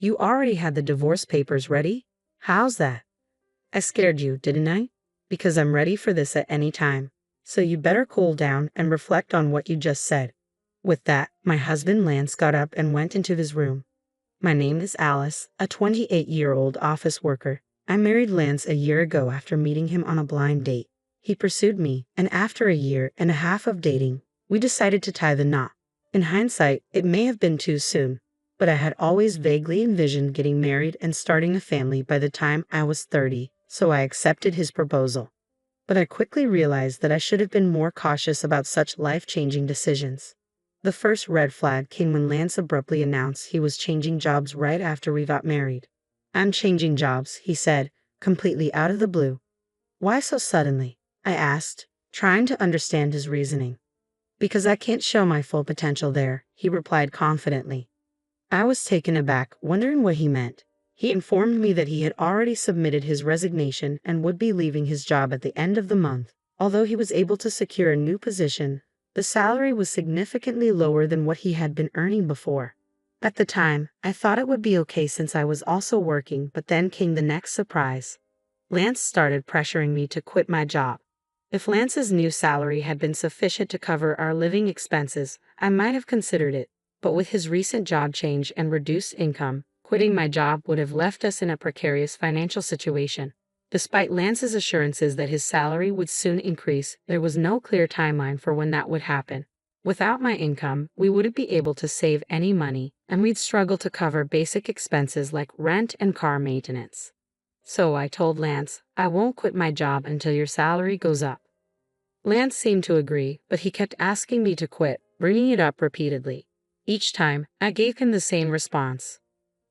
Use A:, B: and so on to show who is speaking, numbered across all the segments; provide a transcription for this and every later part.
A: You already had the divorce papers ready? How's that? I scared you, didn't I? Because I'm ready for this at any time. So you better cool down and reflect on what you just said. With that, my husband Lance got up and went into his room. My name is Alice, a 28-year-old office worker. I married Lance a year ago after meeting him on a blind date. He pursued me, and after a year and a half of dating, we decided to tie the knot. In hindsight, it may have been too soon, but I had always vaguely envisioned getting married and starting a family by the time I was 30, so I accepted his proposal. But I quickly realized that I should have been more cautious about such life-changing decisions. The first red flag came when Lance abruptly announced he was changing jobs right after we got married. "I'm changing jobs," he said, completely out of the blue. "Why so suddenly?" I asked, trying to understand his reasoning. "Because I can't show my full potential there," he replied confidently. I was taken aback, wondering what he meant. He informed me that he had already submitted his resignation and would be leaving his job at the end of the month. Although he was able to secure a new position, the salary was significantly lower than what he had been earning before. At the time, I thought it would be okay since I was also working, but then came the next surprise. Lance started pressuring me to quit my job. If Lance's new salary had been sufficient to cover our living expenses, I might have considered it, but with his recent job change and reduced income, quitting my job would have left us in a precarious financial situation. Despite Lance's assurances that his salary would soon increase, there was no clear timeline for when that would happen. Without my income, we wouldn't be able to save any money, and we'd struggle to cover basic expenses like rent and car maintenance. So I told Lance, "I won't quit my job until your salary goes up." Lance seemed to agree, but he kept asking me to quit, bringing it up repeatedly. Each time, I gave him the same response.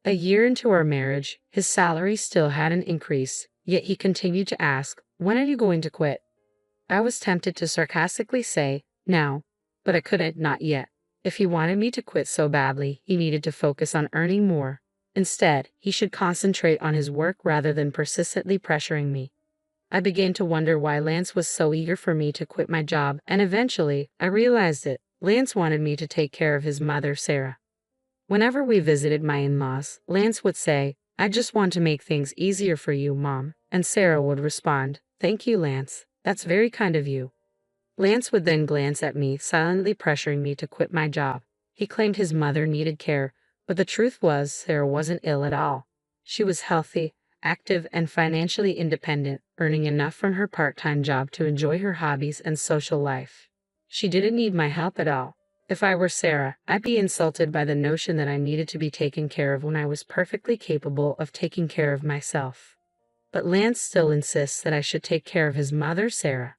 A: A year into our marriage, his salary still hadn't increased, yet he continued to ask, "When are you going to quit?" I was tempted to sarcastically say, "Now," but I couldn't, not yet. If he wanted me to quit so badly, he needed to focus on earning more. Instead, he should concentrate on his work rather than persistently pressuring me. I began to wonder why Lance was so eager for me to quit my job, and eventually, I realized it. Lance wanted me to take care of his mother, Sarah. Whenever we visited my in-laws, Lance would say, "I just want to make things easier for you, Mom," and Sarah would respond, "Thank you, Lance. That's very kind of you." Lance would then glance at me, silently pressuring me to quit my job. He claimed his mother needed care, but the truth was Sarah wasn't ill at all. She was healthy, active, and financially independent, earning enough from her part-time job to enjoy her hobbies and social life. She didn't need my help at all. If I were Sarah, I'd be insulted by the notion that I needed to be taken care of when I was perfectly capable of taking care of myself. But Lance still insists that I should take care of his mother, Sarah.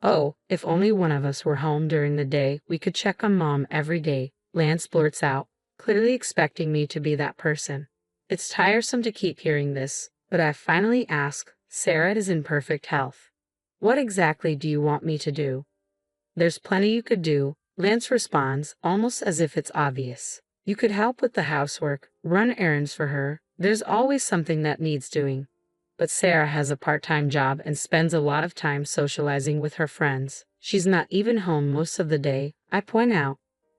A: "Oh, if only one of us were home during the day, we could check on Mom every day," Lance blurts out, clearly expecting me to be that person. It's tiresome to keep hearing this, but I finally ask, "Sarah is in perfect health. What exactly do you want me to do?" "There's plenty you could do," Lance responds, almost as if it's obvious. "You could help with the housework, run errands for her. There's always something that needs doing." But Sarah has a part-time job and spends a lot of time socializing with her friends. She's not even home most of the day, I point out.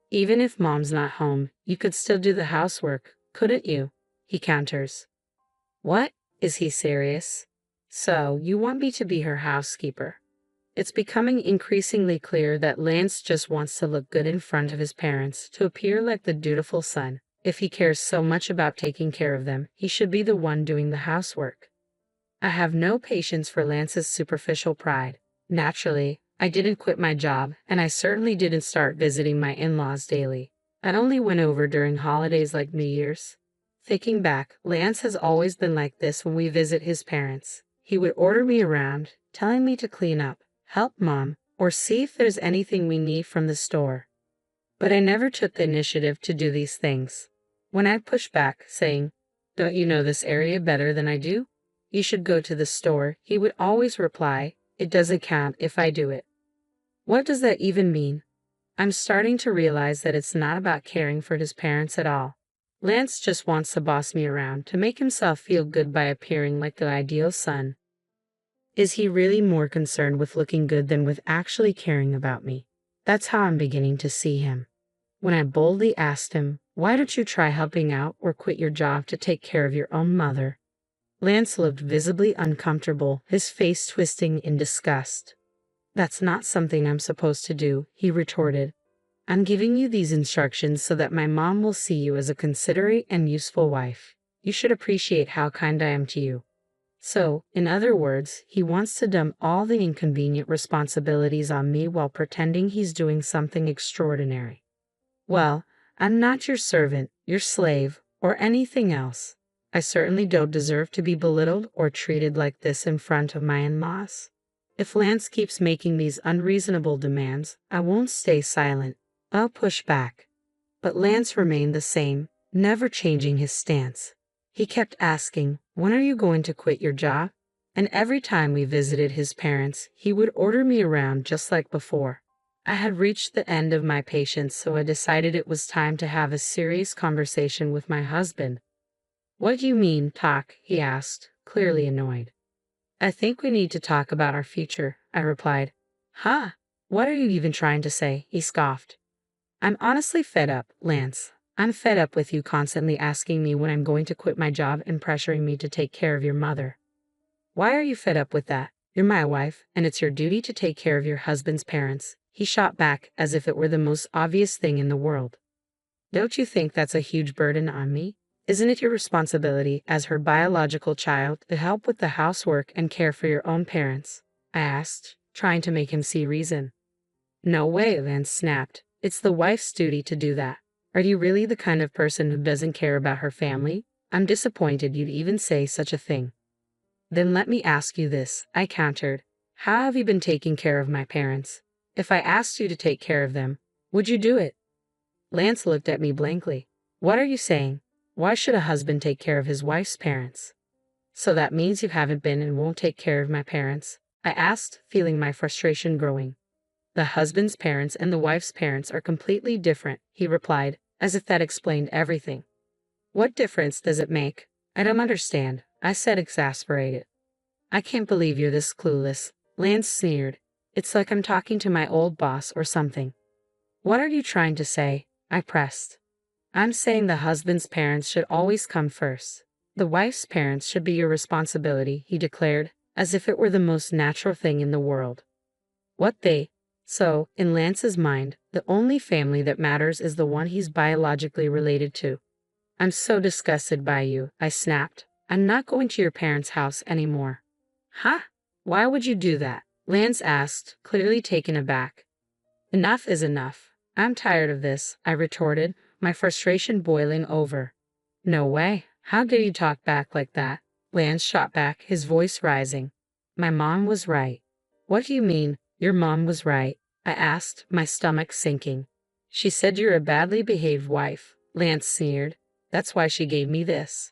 A: "Even if Mom's not home, you could still do the housework, couldn't you?" he counters. What? Is he serious? So, you want me to be her housekeeper? It's becoming increasingly clear that Lance just wants to look good in front of his parents, to appear like the dutiful son. If he cares so much about taking care of them, he should be the one doing the housework. I have no patience for Lance's superficial pride. Naturally, I didn't quit my job, and I certainly didn't start visiting my in-laws daily. I only went over during holidays like New Year's. Thinking back, Lance has always been like this when we visit his parents. He would order me around, telling me to clean up, help Mom, or see if there's anything we need from the store. But I never took the initiative to do these things. When I pushed back, saying, "Don't you know this area better than I do? You should go to the store," he would always reply, "It doesn't count if I do it." What does that even mean? I'm starting to realize that it's not about caring for his parents at all. Lance just wants to boss me around to make himself feel good by appearing like the ideal son. Is he really more concerned with looking good than with actually caring about me? That's how I'm beginning to see him. When I boldly asked him, Why don't you try helping out or quit your job to take care of your own mother? Lance looked visibly uncomfortable, his face twisting in disgust. That's not something I'm supposed to do, he retorted. I'm giving you these instructions so that my mom will see you as a considerate and useful wife. You should appreciate how kind I am to you. So, in other words, he wants to dump all the inconvenient responsibilities on me while pretending he's doing something extraordinary. Well, I'm not your servant, your slave, or anything else. I certainly don't deserve to be belittled or treated like this in front of my in-laws. If Lance keeps making these unreasonable demands, I won't stay silent. I'll push back. But Lance remained the same, never changing his stance. He kept asking, "When are you going to quit your job?" And every time we visited his parents, he would order me around just like before. I had reached the end of my patience, so I decided it was time to have a serious conversation with my husband. "What do you mean, talk?" he asked, clearly annoyed. "I think we need to talk about our future," I replied. "Huh? What are you even trying to say?" he scoffed. "I'm honestly fed up, Lance. I'm fed up with you constantly asking me when I'm going to quit my job and pressuring me to take care of your mother." "Why are you fed up with that? You're my wife, and it's your duty to take care of your husband's parents," he shot back as if it were the most obvious thing in the world. "Don't you think that's a huge burden on me? Isn't it your responsibility as her biological child to help with the housework and care for your own parents?" I asked, trying to make him see reason. "No way," Lance snapped. "It's the wife's duty to do that. Are you really the kind of person who doesn't care about her family? I'm disappointed you'd even say such a thing." "Then let me ask you this," I countered. "How have you been taking care of my parents? If I asked you to take care of them, would you do it?" Lance looked at me blankly. "What are you saying? Why should a husband take care of his wife's parents?" "So that means you haven't been and won't take care of my parents?" I asked, feeling my frustration growing. "The husband's parents and the wife's parents are completely different," he replied, as if that explained everything. "What difference does it make? I don't understand," I said, exasperated. "I can't believe you're this clueless," Lance sneered. "It's like I'm talking to my old boss or something." "What are you trying to say?" I pressed. "I'm saying the husband's parents should always come first. The wife's parents should be your responsibility," he declared, as if it were the most natural thing in the world. "What they? So, in Lance's mind, the only family that matters is the one he's biologically related to." "I'm so disgusted by you," I snapped. "I'm not going to your parents' house anymore." "Huh? Why would you do that?" Lance asked, clearly taken aback. "Enough is enough. I'm tired of this," I retorted, my frustration boiling over. "No way. How dare you talk back like that?" Lance shot back, his voice rising. "My mom was right." "What do you mean, your mom was right?" I asked, my stomach sinking. "She said you're a badly behaved wife," Lance sneered. "That's why she gave me this."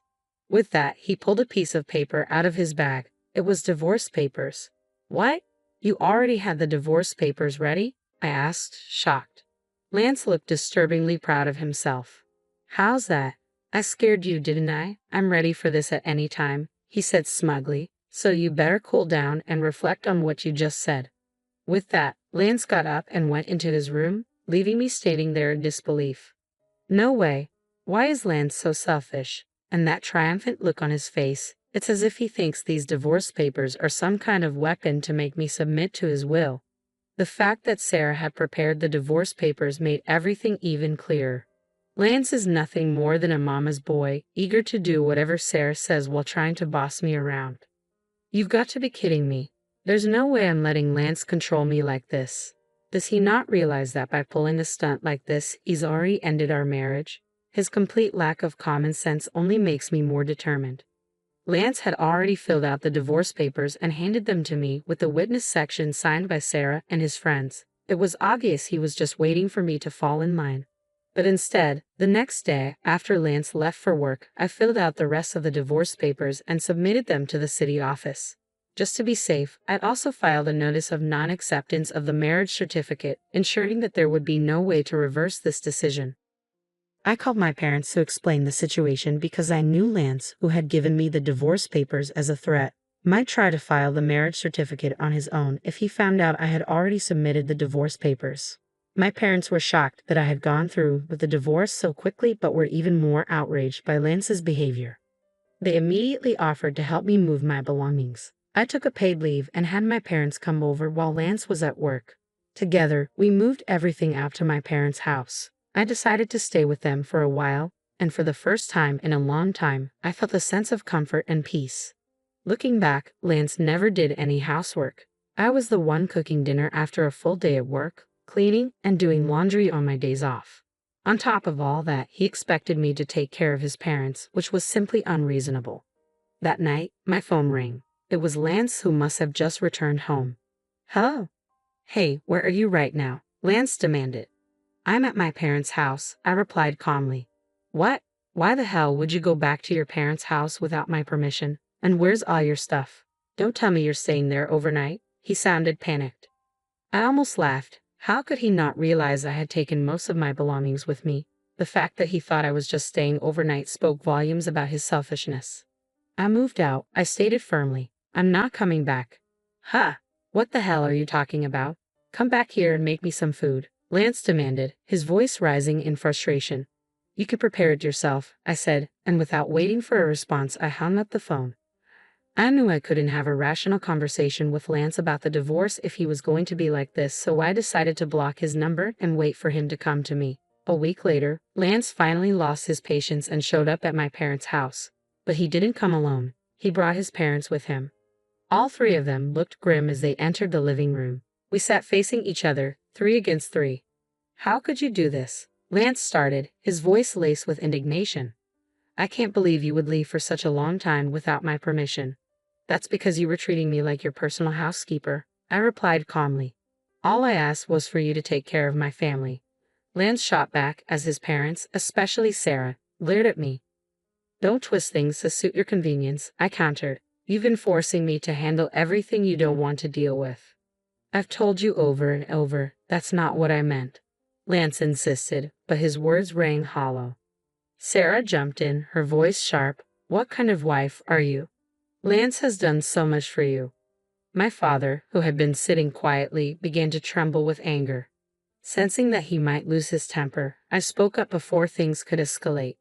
A: With that, he pulled a piece of paper out of his bag. It was divorce papers. "What? You already had the divorce papers ready?" I asked, shocked. Lance looked disturbingly proud of himself. "How's that? I scared you, didn't I? I'm ready for this at any time," he said smugly. "So you better cool down and reflect on what you just said." With that, Lance got up and went into his room, leaving me standing there in disbelief. No way. Why is Lance so selfish? And that triumphant look on his face, it's as if he thinks these divorce papers are some kind of weapon to make me submit to his will. The fact that Sarah had prepared the divorce papers made everything even clearer. Lance is nothing more than a mama's boy, eager to do whatever Sarah says while trying to boss me around. You've got to be kidding me. There's no way I'm letting Lance control me like this. Does he not realize that by pulling a stunt like this, he's already ended our marriage? His complete lack of common sense only makes me more determined. Lance had already filled out the divorce papers and handed them to me with the witness section signed by Sarah and his friends. It was obvious he was just waiting for me to fall in line. But instead, the next day, after Lance left for work, I filled out the rest of the divorce papers and submitted them to the city office. Just to be safe, I'd also filed a notice of non-acceptance of the marriage certificate, ensuring that there would be no way to reverse this decision. I called my parents to explain the situation because I knew Lance, who had given me the divorce papers as a threat, might try to file the marriage certificate on his own if he found out I had already submitted the divorce papers. My parents were shocked that I had gone through with the divorce so quickly, but were even more outraged by Lance's behavior. They immediately offered to help me move my belongings. I took a paid leave and had my parents come over while Lance was at work. Together, we moved everything out to my parents' house. I decided to stay with them for a while, and for the first time in a long time, I felt a sense of comfort and peace. Looking back, Lance never did any housework. I was the one cooking dinner after a full day at work, cleaning, and doing laundry on my days off. On top of all that, he expected me to take care of his parents, which was simply unreasonable. That night, my phone rang. It was Lance, who must have just returned home. Hello? Hey, where are you right now? Lance demanded. I'm at my parents' house, I replied calmly. What? Why the hell would you go back to your parents' house without my permission? And where's all your stuff? Don't tell me you're staying there overnight. He sounded panicked. I almost laughed. How could he not realize I had taken most of my belongings with me? The fact that he thought I was just staying overnight spoke volumes about his selfishness. I moved out, I stated firmly. I'm not coming back. Huh? What the hell are you talking about? Come back here and make me some food, Lance demanded, his voice rising in frustration. You could prepare it yourself, I said, and without waiting for a response, I hung up the phone. I knew I couldn't have a rational conversation with Lance about the divorce if he was going to be like this, so I decided to block his number and wait for him to come to me. A week later, Lance finally lost his patience and showed up at my parents' house. But he didn't come alone. He brought his parents with him. All three of them looked grim as they entered the living room. We sat facing each other, 3 against 3. How could you do this? Lance started, his voice laced with indignation. I can't believe you would leave for such a long time without my permission. That's because you were treating me like your personal housekeeper, I replied calmly. All I asked was for you to take care of my family. Lance shot back as his parents, especially Sarah, glared at me. Don't twist things to suit your convenience, I countered. You've been forcing me to handle everything you don't want to deal with. I've told you over and over, that's not what I meant. Lance insisted, but his words rang hollow. Sarah jumped in, her voice sharp. What kind of wife are you? Lance has done so much for you. My father, who had been sitting quietly, began to tremble with anger. Sensing that he might lose his temper, I spoke up before things could escalate.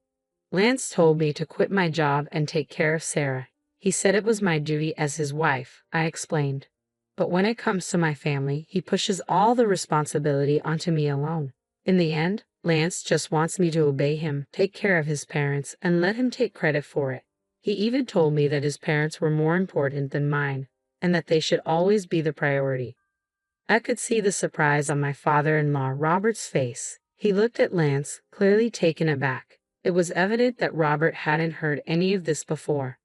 A: Lance told me to quit my job and take care of Sarah. He said it was my duty as his wife, I explained. But when it comes to my family, he pushes all the responsibility onto me alone. In the end, Lance just wants me to obey him, take care of his parents, and let him take credit for it. He even told me that his parents were more important than mine, and that they should always be the priority. I could see the surprise on my father-in-law Robert's face. He looked at Lance, clearly taken aback. It was evident that Robert hadn't heard any of this before.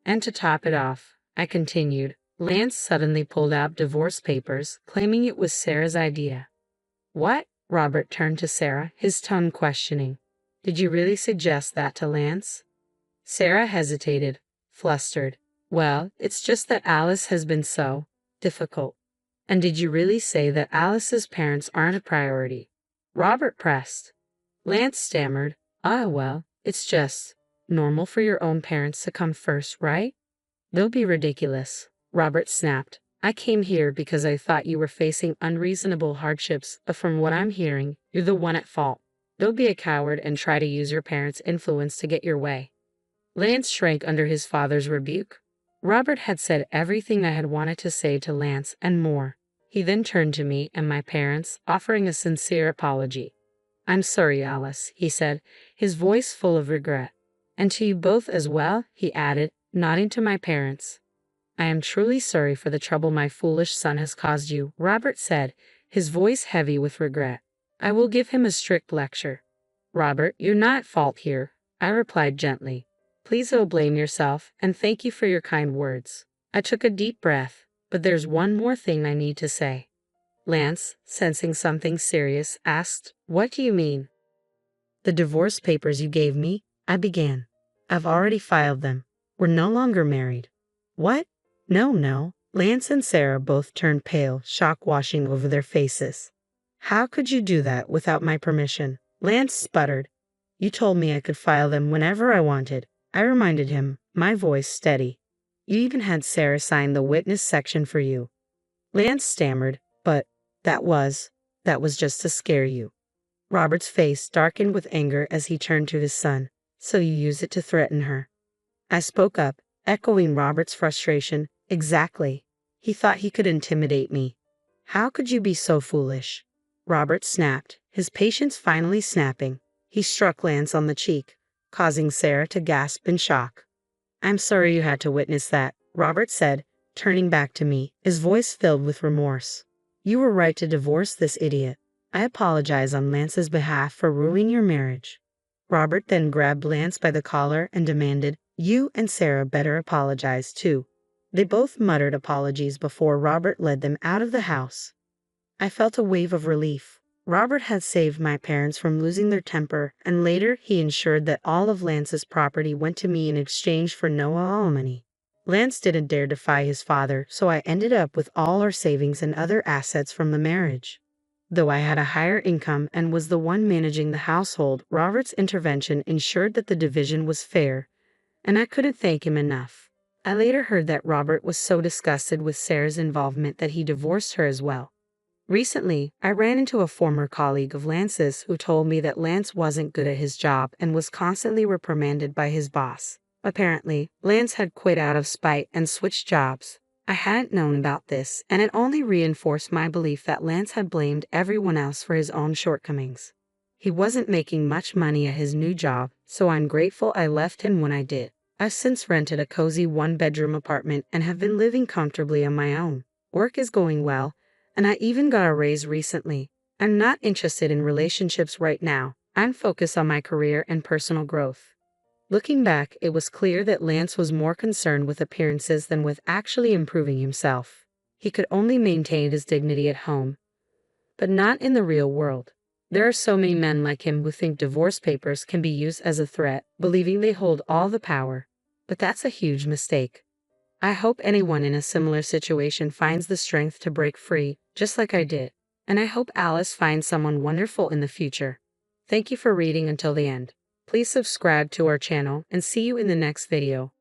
A: And to top it off, I continued, Lance suddenly pulled out divorce papers, claiming it was Sarah's idea. What? Robert turned to Sarah, his tone questioning. Did you really suggest that to Lance? Sarah hesitated, flustered. Well, it's just that Alice has been so difficult. And did you really say that Alice's parents aren't a priority? Robert pressed. Lance stammered. Well, it's just normal for your own parents to come first, right? Don't be ridiculous, Robert snapped. I came here because I thought you were facing unreasonable hardships, but from what I'm hearing, you're the one at fault. Don't be a coward and try to use your parents' influence to get your way. Lance shrank under his father's rebuke. Robert had said everything I had wanted to say to Lance and more. He then turned to me and my parents, offering a sincere apology. I'm sorry, Alice, he said, his voice full of regret. And to you both as well, he added, nodding to my parents. I am truly sorry for the trouble my foolish son has caused you, Robert said, his voice heavy with regret. I will give him a strict lecture. Robert, you're not at fault here, I replied gently. Please don't blame yourself, and thank you for your kind words. I took a deep breath, but there's one more thing I need to say. Lance, sensing something serious, asked, What do you mean? The divorce papers you gave me, I began. I've already filed them. We're no longer married. What? No. Lance and Sarah both turned pale, shock washing over their faces. How could you do that without my permission? Lance sputtered. You told me I could file them whenever I wanted. I reminded him, my voice steady. You even had Sarah sign the witness section for you. Lance stammered, but that was That was just to scare you. Robert's face darkened with anger as he turned to his son. So you use it to threaten her? I spoke up, echoing Robert's frustration. Exactly. He thought he could intimidate me. How could you be so foolish? Robert snapped, his patience finally snapping. He struck Lance on the cheek, causing Sarah to gasp in shock. I'm sorry you had to witness that, Robert said, turning back to me, his voice filled with remorse. You were right to divorce this idiot. I apologize on Lance's behalf for ruining your marriage. Robert then grabbed Lance by the collar and demanded, You and Sarah better apologize too. They both muttered apologies before Robert led them out of the house. I felt a wave of relief. Robert had saved my parents from losing their temper, and later he ensured that all of Lance's property went to me in exchange for no alimony. Lance didn't dare defy his father, so I ended up with all our savings and other assets from the marriage. Though I had a higher income and was the one managing the household, Robert's intervention ensured that the division was fair, and I couldn't thank him enough. I later heard that Robert was so disgusted with Sarah's involvement that he divorced her as well. Recently, I ran into a former colleague of Lance's who told me that Lance wasn't good at his job and was constantly reprimanded by his boss. Apparently, Lance had quit out of spite and switched jobs. I hadn't known about this, and it only reinforced my belief that Lance had blamed everyone else for his own shortcomings. He wasn't making much money at his new job, so I'm grateful I left him when I did. I've since rented a cozy one-bedroom apartment and have been living comfortably on my own. Work is going well, and I even got a raise recently. I'm not interested in relationships right now. I'm focused on my career and personal growth. Looking back, it was clear that Lance was more concerned with appearances than with actually improving himself. He could only maintain his dignity at home, but not in the real world. There are so many men like him who think divorce papers can be used as a threat, believing they hold all the power. But that's a huge mistake. I hope anyone in a similar situation finds the strength to break free, just like I did. And I hope Alice finds someone wonderful in the future. Thank you for reading until the end. Please subscribe to our channel and see you in the next video.